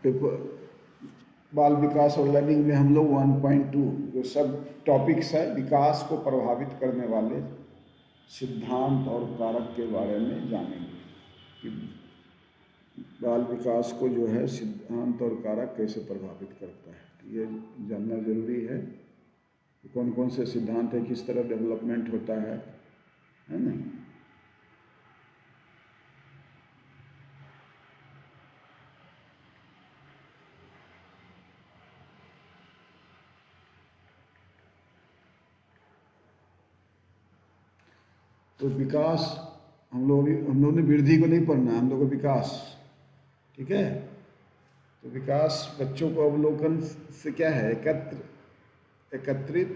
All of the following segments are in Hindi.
पेपर बाल विकास और लर्निंग में हम लोग 1.2 जो सब टॉपिक्स है विकास को प्रभावित करने वाले सिद्धांत और कारक के बारे में जानेंगे कि बाल विकास को जो है सिद्धांत और कारक कैसे प्रभावित करता है। तो ये जानना जरूरी है कि कौन कौन से सिद्धांत है, किस तरह डेवलपमेंट होता है ना। तो विकास हम लोगों ने वृद्धि को नहीं पढ़ना, हम लोग को विकास, ठीक है। तो विकास बच्चों को अवलोकन से क्या है, एकत्रित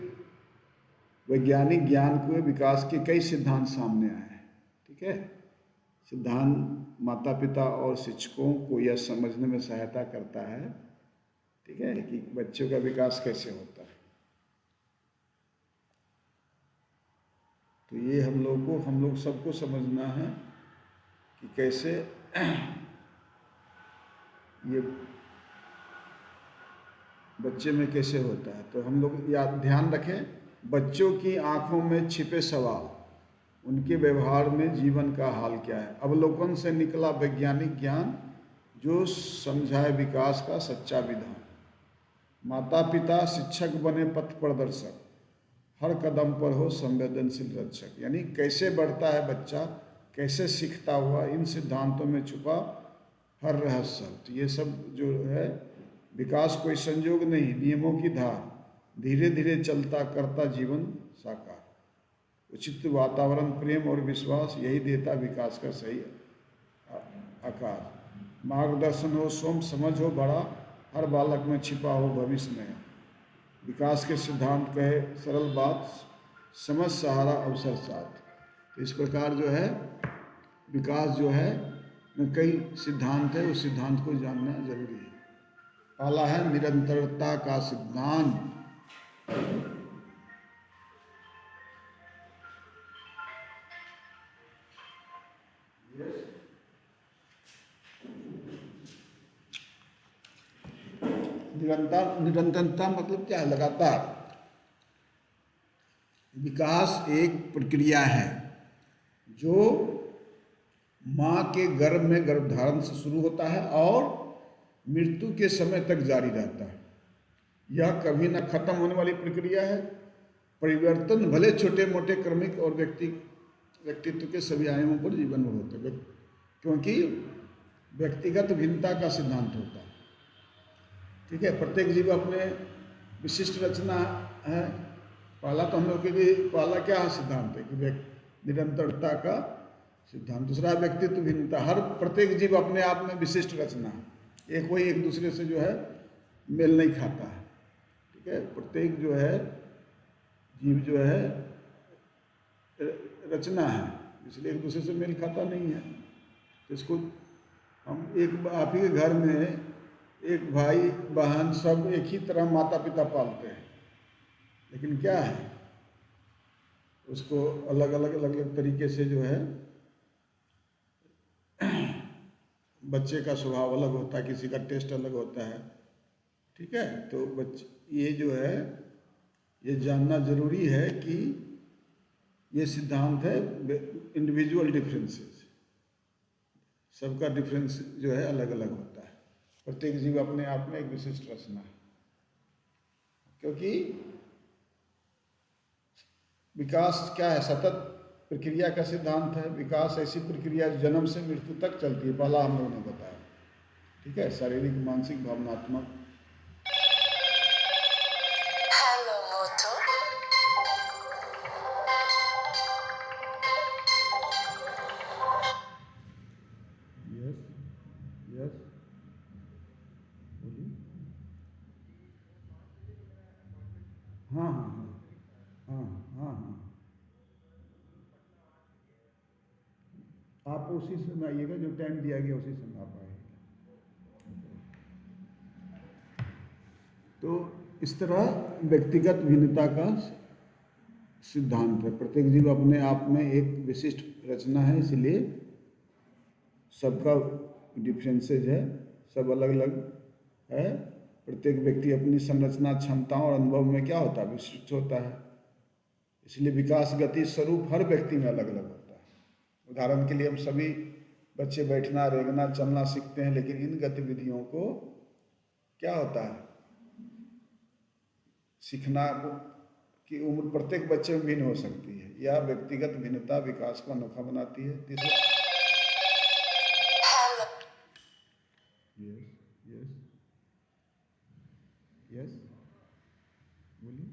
वैज्ञानिक ज्ञान को विकास के कई सिद्धांत सामने आए हैं, ठीक है। सिद्धांत माता पिता और शिक्षकों को यह समझने में सहायता करता है, ठीक है, कि बच्चों का विकास कैसे होता है। तो ये हम लोग सबको समझना है कि कैसे ये बच्चे में कैसे होता है। तो हम लोग याद ध्यान रखें, बच्चों की आंखों में छिपे सवाल, उनके व्यवहार में जीवन का हाल क्या है, अवलोकन से निकला वैज्ञानिक ज्ञान जो समझाए विकास का सच्चा विधान। माता पिता शिक्षक बने पथ प्रदर्शक, हर कदम पर हो संवेदनशील रक्षक। यानी कैसे बढ़ता है बच्चा, कैसे सीखता हुआ, इन सिद्धांतों में छुपा हर रहस्य। तो ये सब जो है विकास कोई संयोग नहीं, नियमों की धार, धीरे धीरे चलता करता जीवन साकार। उचित वातावरण, प्रेम और विश्वास, यही देता विकास का सही आकार। मार्गदर्शन हो, सोम समझ हो बड़ा, हर बालक में छिपा हो भविष्य में। विकास के सिद्धांत कहे सरल बात, समझ सहारा अवसर साथ। तो इस प्रकार जो है विकास जो है में कई सिद्धांत है, उस सिद्धांत को जानना जरूरी है। पहला है निरंतरता का सिद्धांत। निरंतरता मतलब क्या है, लगातार। विकास एक प्रक्रिया है जो माँ के गर्भ में गर्भधारण से शुरू होता है और मृत्यु के समय तक जारी रहता है। यह कभी न खत्म होने वाली प्रक्रिया है। परिवर्तन भले छोटे मोटे क्रमिक और व्यक्तित्व के सभी आयामों पर जीवन में होते हैं, क्योंकि व्यक्तिगत भिन्नता का सिद्धांत होता है, ठीक है। प्रत्येक जीव अपने विशिष्ट रचना है। पहला तो हम लोग के लिए पहला क्या है सिद्धांत है कि निरंतरता का सिद्धांत। दूसरा व्यक्तित्व भिन्नता, हर प्रत्येक जीव अपने आप में विशिष्ट रचना है, एक कोई एक दूसरे से जो है मेल नहीं खाता है, ठीक है। प्रत्येक जो है जीव जो है रचना है, इसलिए एक दूसरे से मेल खाता नहीं है। तो इसको हम एक आप ही के घर में एक भाई बहन सब एक ही तरह माता पिता पालते हैं, लेकिन क्या है उसको अलग अलग तरीके से जो है बच्चे का स्वभाव अलग होता है, किसी का टेस्ट अलग होता है, ठीक है। तो बच्चे ये जो है ये जानना जरूरी है कि ये सिद्धांत है इंडिविजुअल डिफरेंसेस, सबका डिफरेंस जो है अलग अलग होता है। प्रत्येक जीव अपने आप में एक विशिष्ट रचना है, क्योंकि विकास क्या है, सतत प्रक्रिया का सिद्धांत है। विकास ऐसी प्रक्रिया जन्म से मृत्यु तक चलती है, पहला हम लोगों ने बताया, ठीक है। शारीरिक, मानसिक, भावनात्मक। हेलो मोटो। यस यस बोलिए। हाँ हाँ हाँ हाँ हाँ हाँ, आप उसी समय आइएगा, जो टाइम दिया गया उसी समय आप आइएगा। तो इस तरह व्यक्तिगत भिन्नता का सिद्धांत है। प्रत्येक जीव अपने आप में एक विशिष्ट रचना है, इसलिए सबका डिफरेंसेज है, सब अलग अलग है, प्रत्येक व्यक्ति अपनी संरचना, क्षमताओं और अनुभव में क्या होता है, विशिष्ट होता है। इसलिए विकास गति स्वरूप हर व्यक्ति में अलग अलग होता है। उदाहरण के लिए हम सभी बच्चे बैठना, रेंगना, चलना सीखते हैं, लेकिन इन गतिविधियों को क्या होता है, सीखना की उम्र प्रत्येक बच्चे में भिन्न हो सकती है। यह व्यक्तिगत भिन्नता विकास को अनोखा बनाती है। तीसरा, Hello. यस यस यस, बोलिए।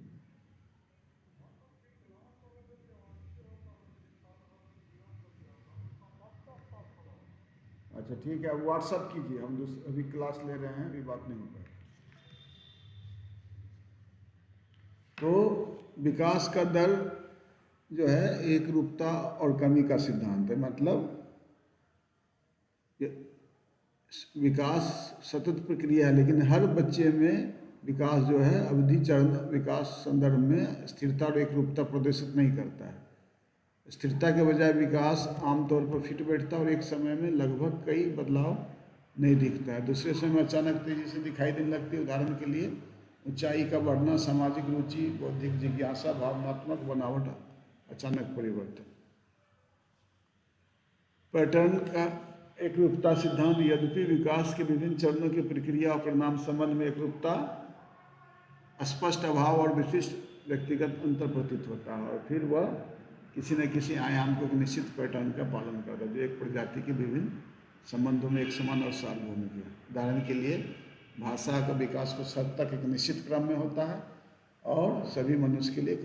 अच्छा ठीक है, अब व्हाट्सअप कीजिए, हम अभी क्लास ले रहे हैं, अभी बात नहीं हो पाएगी। तो विकास का दर जो है एक रूपता और कमी का सिद्धांत है। मतलब विकास सतत प्रक्रिया है, लेकिन हर बच्चे में विकास जो है अवधि चरण विकास संदर्भ में स्थिरता और एक रूपता प्रदर्शित नहीं करता है। स्थिरता के बजाय विकास आमतौर पर फिट बैठता है और एक समय में लगभग कई बदलाव नहीं दिखता है, दूसरे समय अचानक तेजी से दिखाई देने लगती है। उदाहरण के लिए ऊंचाई का बढ़ना, सामाजिक रुचि, बौद्धिक जिज्ञासा, भावनात्मक बनावट, अचानक परिवर्तन। पैटर्न का एक रूपता सिद्धांत, यद्यपि विकास के विभिन्न चरणों की प्रक्रिया और परिणाम संबंध में एक रूपता, स्पष्ट अभाव और विशिष्ट व्यक्तिगत अंतर प्रतीत होता है, और फिर वह किसी न किसी आयाम को एक निश्चित पैटर्न का पालन करता है जो एक प्रजाति के विभिन्न संबंधों में एक समान और सार्वभौमिक है। उदाहरण के लिए भाषा का विकास कुछ हद तक एक निश्चित क्रम में होता है और सभी मनुष्य के लिए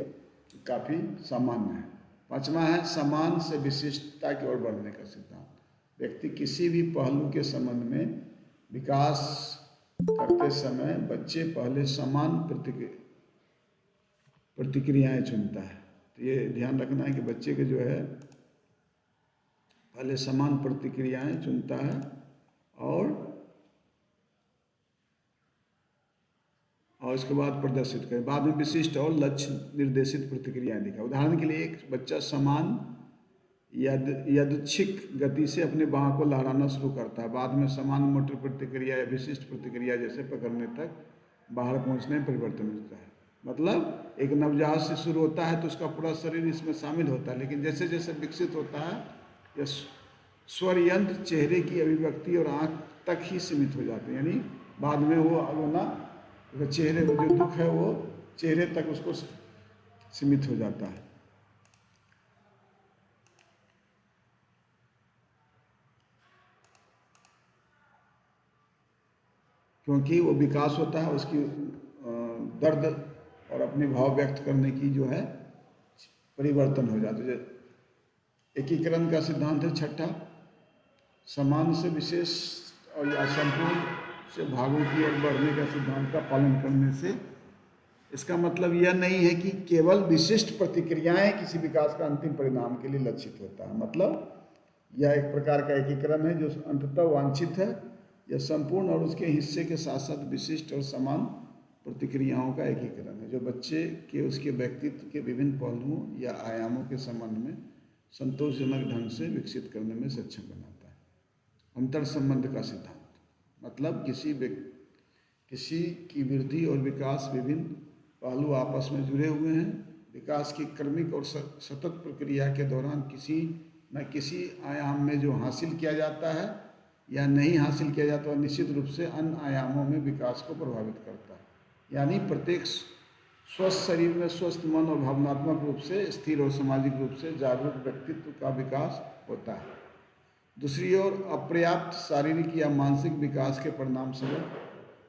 काफ़ी सामान्य है। पांचवा है समान से विशिष्टता की ओर बढ़ने का सिद्धांत। व्यक्ति किसी भी पहलू के संबंध में विकास करते समय बच्चे पहले समान प्रतिक्रियाएं चुनता है। तो ये ध्यान रखना है कि बच्चे के जो है पहले समान प्रतिक्रियाएं चुनता है और उसके बाद प्रदर्शित करें, बाद में विशिष्ट और लक्ष्य निर्देशित प्रतिक्रियाएं दिखा। उदाहरण के लिए एक बच्चा समान यादृच्छिक गति से अपने बाँह को लहराना शुरू करता है, बाद में समान मोटर प्रतिक्रिया या विशिष्ट प्रतिक्रिया जैसे पकड़ने तक बाहर पहुंचने में परिवर्तन होता है। मतलब एक नवजात से शुरू होता है तो उसका पूरा शरीर इसमें शामिल होता है, लेकिन जैसे जैसे विकसित होता है यह स्वर यंत्र चेहरे की अभिव्यक्ति और आँख तक ही सीमित हो जाते हैं, यानी बाद में वो रोना चेहरे में जो दुख है वो चेहरे तक उसको सीमित हो जाता है। क्योंकि वो विकास होता है, उसकी दर्द और अपने भाव व्यक्त करने की जो है परिवर्तन हो जाता है। एकीकरण का सिद्धांत है छठा, समान से विशेष और या संपूर्ण से भागों की ओर बढ़ने का सिद्धांत का पालन करने से इसका मतलब यह नहीं है कि केवल विशिष्ट प्रतिक्रियाएं किसी विकास का अंतिम परिणाम के लिए लक्षित होता है। मतलब यह एक प्रकार का एकीकरण है जो अंततः वांछित है। यह संपूर्ण और उसके हिस्से के साथ साथ विशिष्ट और समान प्रतिक्रियाओं का एकीकरण है जो बच्चे के उसके व्यक्तित्व के विभिन्न पहलुओं या आयामों के संबंध में संतोषजनक ढंग से विकसित करने में सक्षम बनाता है। अंतर संबंध का सिद्धांत मतलब किसी की वृद्धि और विकास विभिन्न पहलू आपस में जुड़े हुए हैं। विकास की क्रमिक और सतत प्रक्रिया के दौरान किसी न किसी आयाम में जो हासिल किया जाता है या नहीं हासिल किया जाता है निश्चित रूप से अन्य आयामों में विकास को प्रभावित करता है। यानी प्रत्येक स्वस्थ शरीर में स्वस्थ मन और भावनात्मक रूप से स्थिर और सामाजिक रूप से जागरूक व्यक्तित्व का विकास होता है। दूसरी ओर अपर्याप्त शारीरिक या मानसिक विकास के परिणाम स्वरूप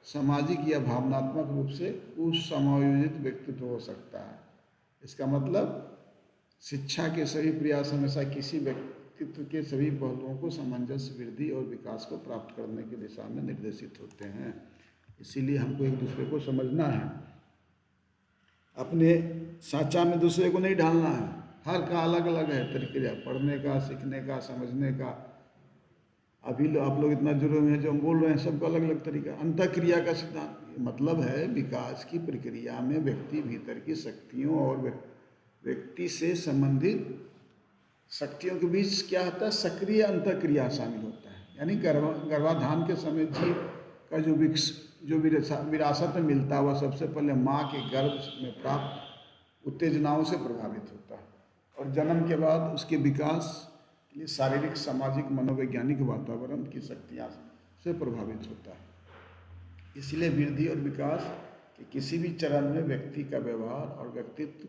सामाजिक या भावनात्मक रूप से कुसमायोजित व्यक्तित्व हो सकता है। इसका मतलब शिक्षा के सभी प्रयास हमेशा किसी व्यक्तित्व के सभी पहलुओं को सामंजस्य, वृद्धि और विकास को प्राप्त करने की दिशा में निर्देशित होते हैं। इसीलिए हमको एक दूसरे को समझना है, अपने साँचा में दूसरे को नहीं डालना है। हर का अलग अलग है तरीका पढ़ने का, सीखने का, समझने का। अभी आप लोग इतना जुड़े हुए हैं जो हम बोल रहे हैं सबका अलग अलग तरीका। अंतःक्रिया का सिद्धांत मतलब है विकास की प्रक्रिया में व्यक्ति भीतर की शक्तियों और व्यक्ति से संबंधित शक्तियों के बीच क्या होता है, सक्रिय अंतःक्रिया शामिल होता है। यानी गर्भाधान के समय जीव का जो जो विरासत में मिलता है वह सबसे पहले माँ के गर्भ में प्राप्त उत्तेजनाओं से प्रभावित होता है और जन्म के बाद उसके विकास के लिए शारीरिक, सामाजिक, मनोवैज्ञानिक वातावरण की शक्तियाँ से प्रभावित होता है। इसलिए वृद्धि और विकास के किसी भी चरण में व्यक्ति का व्यवहार और व्यक्तित्व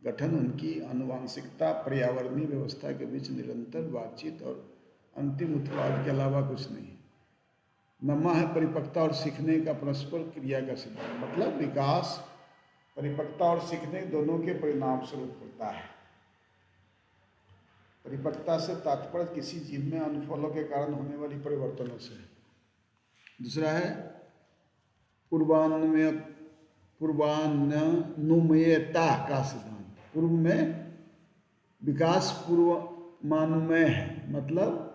गठन उनकी आनुवंशिकता, पर्यावरणीय व्यवस्था के बीच निरंतर बातचीत और अंतिम उत्पाद के अलावा कुछ नहीं। नम्मा है परिपक्वता और सीखने का परस्पर क्रिया का सिद्धांत। मतलब विकास परिपक्वता और सीखने दोनों के परिणाम स्वरूप होता है। परिपक्वता से तात्पर्य किसी जीव में अनुभवों के कारण होने वाली परिवर्तनों से। दूसरा है पूर्वानुमेयता का सिद्धांत। पूर्व में विकास पूर्वानुमेय है, मतलब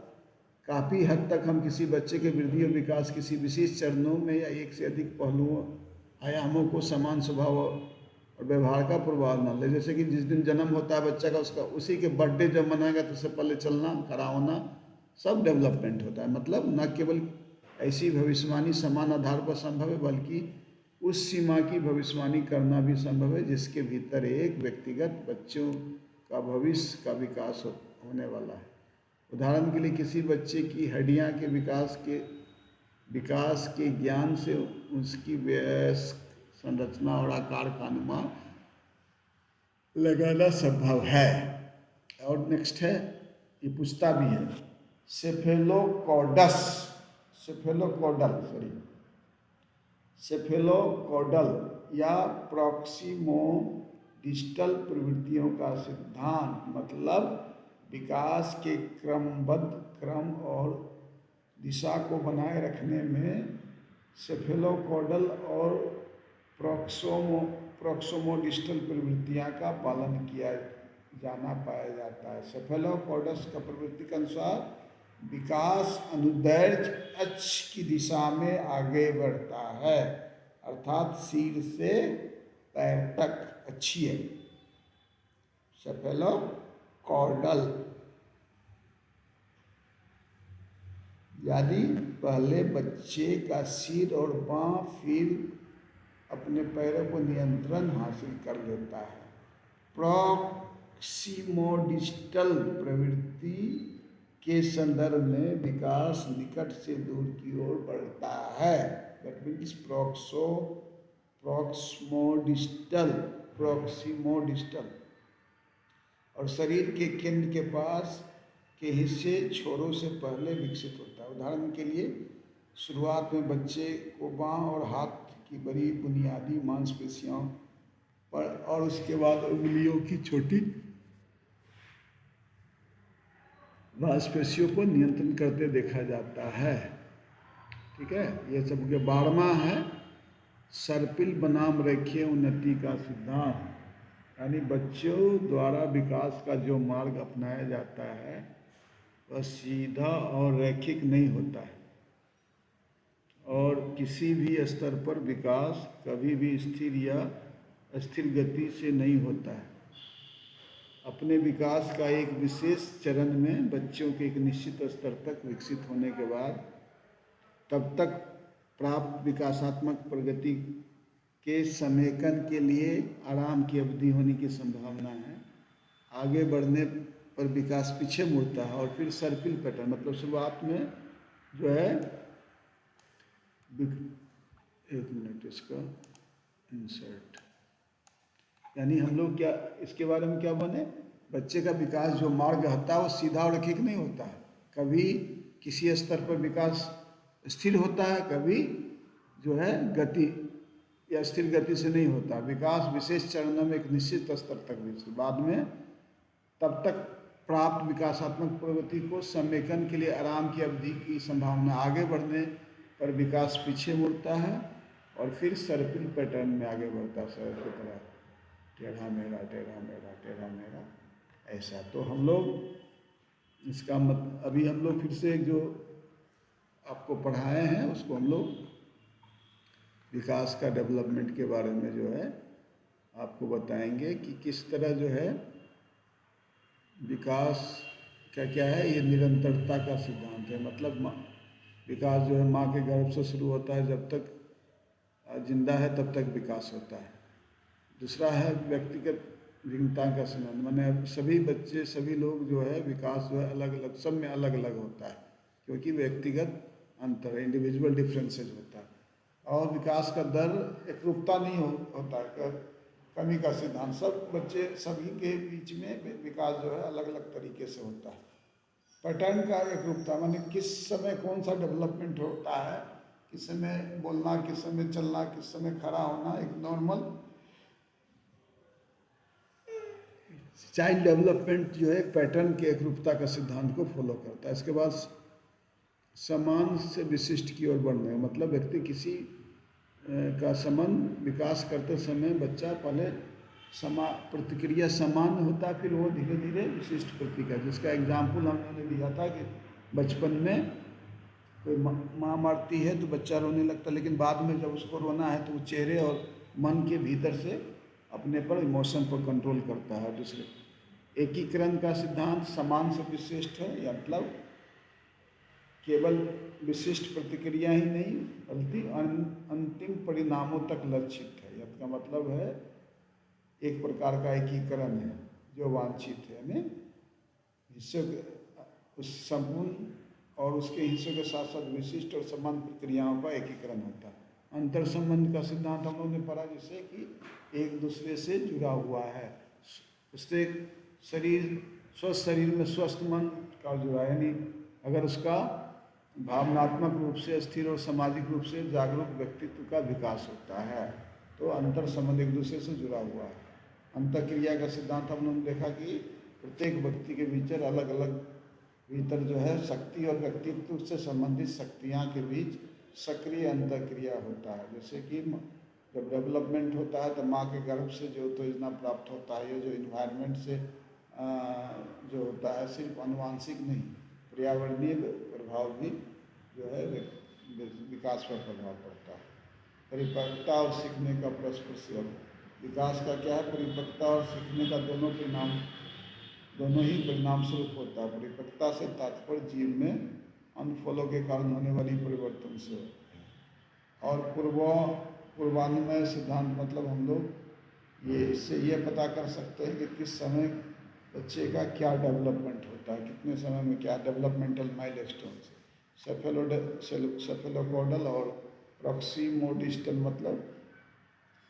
काफ़ी हद तक हम किसी बच्चे के वृद्धि और विकास किसी विशेष चरणों में या एक से अधिक पहलुओं, आयामों को समान स्वभाव और व्यवहार का पूर्वानुमान ले। जैसे कि जिस दिन जन्म होता है बच्चा का, उसका उसी के बर्थडे जब मनाएगा तो उससे पहले चलना, खड़ा होना, सब डेवलपमेंट होता है। मतलब न केवल ऐसी भविष्यवाणी समान आधार पर संभव है, बल्कि उस सीमा की भविष्यवाणी करना भी संभव है जिसके भीतर एक व्यक्तिगत बच्चों का भविष्य का विकास होने वाला है। उदाहरण के लिए किसी बच्चे की हड्डियां के विकास के ज्ञान से उसकी वयस्क संरचना और आकार का अनुमान लगाना संभव है। और नेक्स्ट है, ये पूछता भी है, सेफेलोकॉडल या प्रॉक्सिमोडिस्टल प्रवृत्तियों का सिद्धांत। मतलब विकास के क्रमबद्ध क्रम और दिशा को बनाए रखने में सेफेलोकॉडल और प्रॉक्सिमोडिस्टल प्रवृत्तियां का पालन किया जाना पाया जाता है। सेफेलोकॉडस का प्रवृत्ति के अनुसार विकास अनुदैर्ध्य अक्ष की दिशा में आगे बढ़ता है, अर्थात सिर से पैर तक अक्षीय। सेफेलोकॉडल यानी पहले बच्चे का सिर और बाँह फिर अपने पैरों को नियंत्रण हासिल कर लेता है। प्रॉक्सिमोडिस्टल प्रवृत्ति के संदर्भ में विकास निकट से दूर की ओर बढ़ता है। दैट मीन्स प्रॉक्सिमोडिस्टल और शरीर के केंद्र के पास के हिस्से छोरों से पहले विकसित होता है। उदाहरण के लिए शुरुआत में बच्चे को बाँह और हाथ की बड़ी बुनियादी मांसपेशियों पर और उसके बाद उंगलियों की छोटी मांसपेशियों को नियंत्रण करते देखा जाता है। ठीक है, ये सब के 12वां है सर्पिल बनाम रेखीय उन्नति का सिद्धांत। यानी बच्चों द्वारा विकास का जो मार्ग अपनाया जाता है वह सीधा और रैखिक नहीं होता है और किसी भी स्तर पर विकास कभी भी स्थिर गति से नहीं होता है। अपने विकास का एक विशेष चरण में बच्चों के एक निश्चित स्तर तक विकसित होने के बाद तब तक प्राप्त विकासात्मक प्रगति के समेकन के लिए आराम की अवधि होने की संभावना है। आगे बढ़ने पर विकास पीछे मुड़ता है और फिर सर्पिल पैटर्न, मतलब शुरुआत में जो है, एक मिनट इसका इंसर्ट, यानी हम लोग क्या इसके बारे में क्या बने, बच्चे का विकास जो मार्ग होता है वो सीधा और रैखिक नहीं होता है। कभी किसी स्तर पर विकास स्थिर होता है, कभी जो है गति या स्थिर गति से नहीं होता। विकास विशेष चरणों में एक निश्चित स्तर तक विकसित, बाद में तब तक प्राप्त विकासात्मक प्रगति को समेकन के लिए आराम की अवधि की संभावना। आगे बढ़ने पर विकास पीछे मुड़ता है और फिर सर्पिल पैटर्न में आगे बढ़ता है, सर की तरह टेढ़ा मेढ़ा टेढ़ा मेढ़ा टेढ़ा मेढ़ा, ऐसा। तो हम लोग इसका अभी हम लोग फिर से जो आपको पढ़ाए हैं उसको हम लोग विकास का डेवलपमेंट के बारे में जो है आपको बताएंगे कि किस तरह जो है विकास क्या क्या है। ये निरंतरता का सिद्धांत है, मतलब विकास जो है माँ के गर्भ से शुरू होता है, जब तक जिंदा है तब तक विकास होता है। दूसरा है व्यक्तिगत भिन्नता का संबंध, माने सभी बच्चे सभी लोग जो है विकास जो है अलग अलग, सब में अलग अलग होता है, क्योंकि व्यक्तिगत अंतर इंडिविजुअल डिफरेंसेज होता है। और विकास का दर एकरूपता नहीं होता है, कमी का सिद्धांत, सब बच्चे सभी के बीच में विकास जो है अलग अलग तरीके से होता है। पैटर्न का एकरूपता माने किस समय कौन सा डेवलपमेंट होता है, किस समय बोलना, किस समय चलना, किस समय खड़ा होना, एक नॉर्मल चाइल्ड डेवलपमेंट जो है पैटर्न के एकरूपता का सिद्धांत को फॉलो करता है। इसके बाद समान से विशिष्ट की ओर बढ़ने, मतलब व्यक्ति किसी का समान विकास करते समय बच्चा पहले प्रतिक्रिया समान होता है, फिर वो धीरे धीरे विशिष्ट प्रतिक्रिया, जिसका एग्जाम्पल हमने दिया था कि बचपन में कोई माँ मारती है तो बच्चा रोने लगता है, लेकिन बाद में जब उसको रोना है तो वो चेहरे और मन के भीतर से अपने पर इमोशन पर कंट्रोल करता है। दूसरे एकीकरण का सिद्धांत समान से विशिष्ट है, या मतलब केवल विशिष्ट प्रतिक्रिया ही नहीं बल्कि अंतिम परिणामों तक लक्षित है। इसका मतलब है एक प्रकार का एकीकरण है जो वांछित है, यानी हिस्सों के उस संपूर्ण और उसके हिस्सों के साथ साथ विशिष्ट और समान प्रक्रियाओं का एकीकरण होता है। अंतर संबंध का सिद्धांत हम लोगों ने पढ़ा, जिससे कि एक दूसरे से जुड़ा हुआ है, उससे शरीर स्वस्थ शरीर में स्वस्थ मन का जुड़ा है, यानी अगर उसका भावनात्मक रूप से स्थिर और सामाजिक रूप से जागरूक व्यक्तित्व का विकास होता है, तो अंतर संबंध एक दूसरे से जुड़ा हुआ है। अंतःक्रिया का सिद्धांत हम लोगों ने देखा कि प्रत्येक व्यक्ति के भीतर अलग अलग भीतर जो है शक्ति और व्यक्तित्व से संबंधित शक्तियाँ के बीच सक्रिय अंतःक्रिया होता है। जैसे कि जब डेवलपमेंट होता है तो माँ के गर्भ से जो उत्तेजना प्राप्त होता है, ये जो इन्वायरमेंट से जो होता है सिर्फ आनुवांशिक नहीं, पर्यावरणीय प्रभाव भी जो है विकास पर प्रभाव पड़ता है। परिपक्वता और सीखने का परस्पर सहयोग, विकास का क्या है, परिपक्वता और सीखने का दोनों ही परिणाम स्वरूप होता है। परिपक्वता से तात्पर्य जीव में अनफॉलो के कारण होने वाली परिवर्तन से है। और पूर्वानुमेय सिद्धांत, मतलब हम लोग इससे ये पता कर सकते हैं कि किस समय बच्चे का क्या डेवलपमेंट होता है, कितने समय में क्या डेवलपमेंटल माइलस्टोन्स, सेफेलोकॉडल और प्रॉक्सिमोडिस्टल, मतलब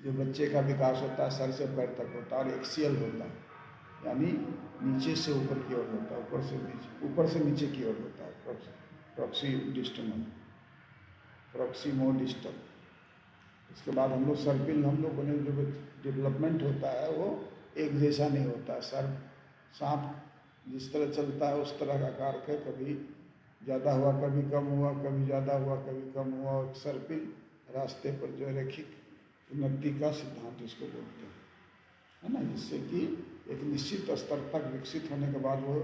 जो बच्चे का विकास होता है सर से पैर तक होता है, और एक्सियल होता है यानी नीचे से ऊपर की ओर होता है, ऊपर से नीचे की ओर होता है, प्रॉक्सिमोडिस्टल। इसके बाद हम लोग सर्पिल, हम लोगों ने जो डेवलपमेंट होता है वो एक जैसा नहीं होता। सांप जिस तरह चलता है उस तरह का आकार का, कभी ज़्यादा हुआ, कभी कम हुआ, कभी ज़्यादा हुआ, कभी कम हुआ। और सर्पिल रास्ते पर जो रैखिक उन्नति का सिद्धांत इसको बोलते हैं, है ना, जिससे कि एक निश्चित स्तर तक विकसित होने के बाद वो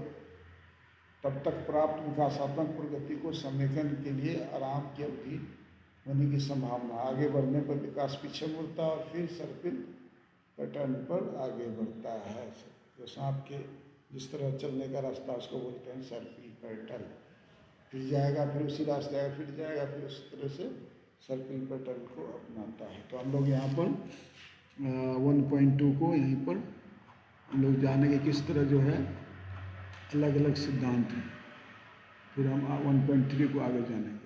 तब तक प्राप्त विकासात्मक प्रगति को समेकन के लिए आराम की अवधि होने की संभावना, आगे बढ़ने पर विकास पीछे मुड़ता है और फिर सर्पिल पैटर्न पर आगे बढ़ता है। जो सांप के जिस तरह चलने का रास्ता उसको बोलते हैं सर्पिल पैटर्न, फिर जाएगा, फिर उसी रास्ते आएगा, फिर जाएगा, फिर उसी तरह से सर्पिल पैटर्न को अपनाता है। तो हम लोग यहाँ पर 1.2 को यहीं पर हम लोग जानेंगे किस तरह जो है अलग अलग सिद्धांत हैं, फिर हम 1.3 को आगे जानेंगे।